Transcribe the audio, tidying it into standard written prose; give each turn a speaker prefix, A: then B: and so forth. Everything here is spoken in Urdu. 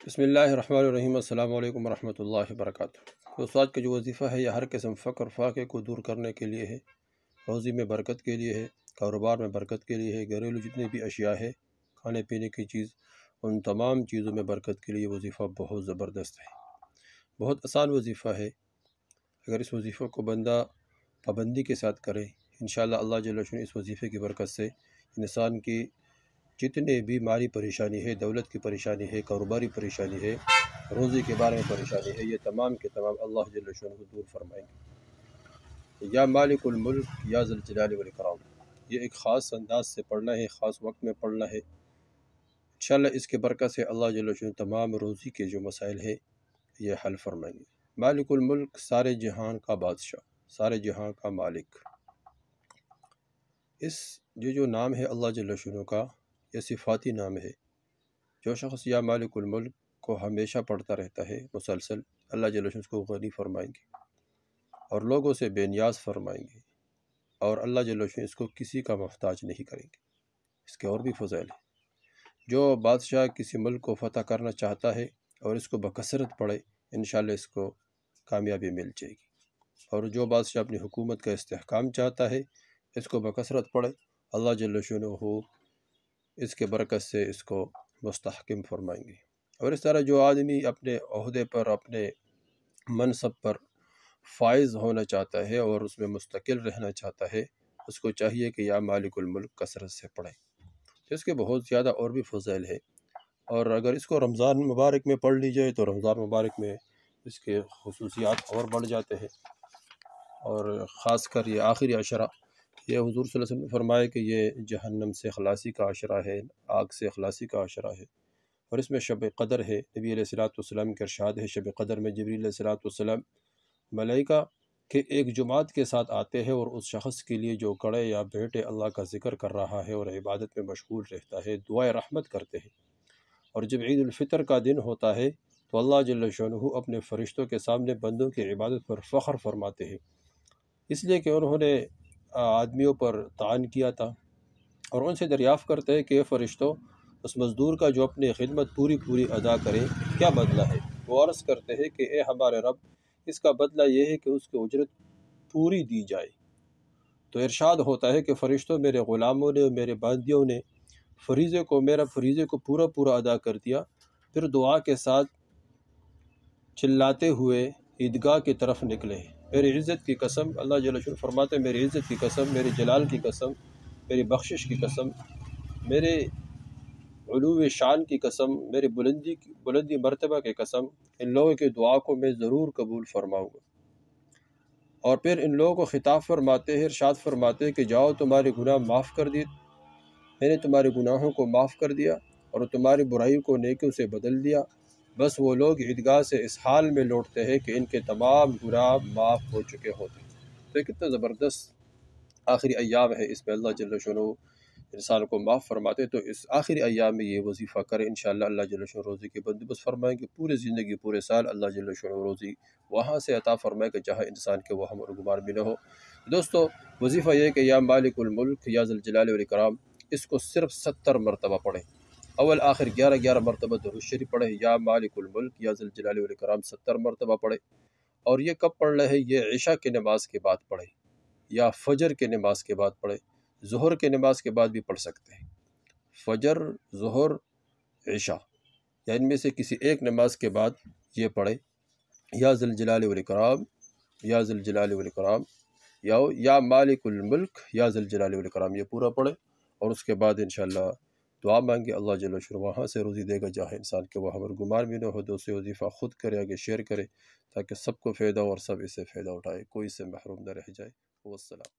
A: بسم اللہ الرحمن الرحیم۔ السلام علیکم ورحمۃ اللہ وبرکاتہ۔ دوستو، آج کا جو وظیفہ ہے یہ ہر قسم فقر فاقے کو دور کرنے کے لیے ہے، روزی میں برکت کے لیے ہے، کاروبار میں برکت کے لیے ہے، گھریلو جتنی بھی اشیاء ہے، کھانے پینے کی چیز، ان تمام چیزوں میں برکت کے لیے وظیفہ بہت زبردست ہے، بہت آسان وظیفہ ہے۔ اگر اس وظیفہ کو بندہ پابندی کے ساتھ کرے، انشاءاللہ اللہ جل شانہ اس وظیفے کی برکت سے انسان کی جتنے بھی مالی پریشانی ہے، دولت کی پریشانی ہے، کاروباری پریشانی ہے، روزی کے بارے میں پریشانی ہے، یہ تمام کے تمام اللہ جل شانہ کو دور فرمائیں گے۔ یا مالک الملک یا ذی الجلال والاکرام، یہ ایک خاص انداز سے پڑھنا ہے، خاص وقت میں پڑھنا ہے۔ انشاءاللہ اس کے برکت سے اللہ جل شانہ تمام روزی کے جو مسائل ہے یہ حل فرمائیں گے۔ مالک الملک، سارے جہان کا بادشاہ، سارے جہان کا مالک۔ اس جو نام ہے اللہ جل شانہ کا، یہ صفاتی نام ہے۔ جو شخص یا مالک الملک کو ہمیشہ پڑھتا رہتا ہے مسلسل، اللہ جل شانہ اس کو غنی فرمائیں گے اور لوگوں سے بے نیاز فرمائیں گے، اور اللہ جل شانہ اس کو کسی کا محتاج نہیں کریں گے۔ اس کے اور بھی فضائل ہیں۔ جو بادشاہ کسی ملک کو فتح کرنا چاہتا ہے اور اس کو بکثرت پڑھے، انشاءاللہ اس کو کامیابی مل جائے گی، اور جو بادشاہ اپنی حکومت کا استحکام چاہتا ہے، اس کو بکثرت پڑھے، اللہ جل شانہ اس کے برکت سے اس کو مستحکم فرمائیں گے۔ اور اس طرح جو آدمی اپنے عہدے پر، اپنے منصب پر فائز ہونا چاہتا ہے اور اس میں مستقل رہنا چاہتا ہے، اس کو چاہیے کہ یا مالک الملک کثرت سے پڑھے۔ اس کے بہت زیادہ اور بھی فضائل ہے، اور اگر اس کو رمضان مبارک میں پڑھ لی جائے تو رمضان مبارک میں اس کے خصوصیات اور بڑھ جاتے ہیں، اور خاص کر یہ آخری عشرہ، یہ حضور صلی اللہ علیہ وسلم نے فرمایا کہ یہ جہنم سے خلاصی کا عشرہ ہے، آگ سے خلاصی کا عشرہ ہے، اور اس میں شب قدر ہے۔ نبی علیہ السلام کے ارشاد ہے، شب قدر میں جبریل علیہ السلام ملائکہ کے ایک جماعت کے ساتھ آتے ہیں، اور اس شخص کے لیے جو کڑے یا بیٹھے اللہ کا ذکر کر رہا ہے اور عبادت میں مشغول رہتا ہے، دعائے رحمت کرتے ہیں۔ اور جب عید الفطر کا دن ہوتا ہے تو اللہ جل شانہ اپنے فرشتوں کے سامنے بندوں کی عبادت پر فخر فرماتے ہیں، اس لیے کہ انہوں نے آدمیوں پر طعن کیا تھا، اور ان سے دریافت کرتے ہیں کہ اے فرشتوں، اس مزدور کا جو اپنی خدمت پوری ادا کرے کیا بدلہ ہے؟ وہ عرض کرتے ہیں کہ اے ہمارے رب، اس کا بدلہ یہ ہے کہ اس کی اجرت پوری دی جائے۔ تو ارشاد ہوتا ہے کہ فرشتوں، میرے غلاموں نے، میرے بندیوں نے میرا فریضے کو پورا ادا کر دیا، پھر دعا کے ساتھ چلاتے ہوئے عیدگاہ کی طرف نکلے۔ میری عزت کی قسم، اللہ جل شانہ فرماتے ہیں، میری عزت کی قسم، میرے جلال کی قسم، میری بخشش کی قسم، میرے علو شان کی قسم، میری بلندی مرتبہ کی قسم، ان لوگوں کی دعا کو میں ضرور قبول فرماؤں گا۔ اور پھر ان لوگوں کو خطاب فرماتے ہیں، ارشاد فرماتے ہیں کہ جاؤ، تمہارے گناہ معاف کر دیے، میں نے تمہارے گناہوں کو معاف کر دیا اور تمہاری برائی کو نیکیوں سے بدل دیا۔ بس وہ لوگ عیدگاہ سے اس حال میں لوٹتے ہیں کہ ان کے تمام گناہ معاف ہو چکے ہوتے ہیں۔ تو یہ کتنا زبردست آخری ایام ہے، اس میں اللہ جل شانہ انسان کو معاف فرماتے، تو اس آخری ایام میں یہ وظیفہ کرے، انشاءاللہ اللہ جل شانہ روزی کے بندوبست فرمائیں گے، پوری زندگی، پورے سال اللہ جل شانہ روزی وہاں سے عطا فرمائے کہ جہاں انسان کے وہم اور گمان بھی نہ ہو۔ دوستو، وظیفہ یہ کہ یا مالک الملک یا ذی الجلال والاکرام، اس کو صرف 70 مرتبہ پڑھیں، اول آخر 11 مرتبہ درود شریف پڑھیں، یا مالک الملک یا ذی الجلال والاکرام 70 مرتبہ پڑھیں۔ اور یہ کب پڑھنا ہے؟ یہ عشاء کی نماز کے بعد پڑھیں، یا فجر کے نماز کے بعد پڑھیں، ظہر کے نماز کے بعد بھی پڑھ سکتے ہیں۔ فجر، ظہر، عشاء، یا ان میں سے کسی ایک نماز کے بعد یہ پڑھیں، یا ذی الجلال والاکرام، یا ذی الجلال والاکرام، یا مالک الملک یا ذی الجلال والاکرام، یہ پورا پڑھیں، اور اس کے بعد انشاءاللہ دعا مانگے، اللہ جل شانہ وہاں سے روزی دے گا جہاں انسان کے وہم اور گمان بھی نہ ہو۔ دوسرے وظیفہ خود کرے، آگے شیئر کرے، تاکہ سب کو فائدہ اور سب اس سے فائدہ اٹھائے، کوئی اس سے محروم نہ رہ جائے۔ والسلام۔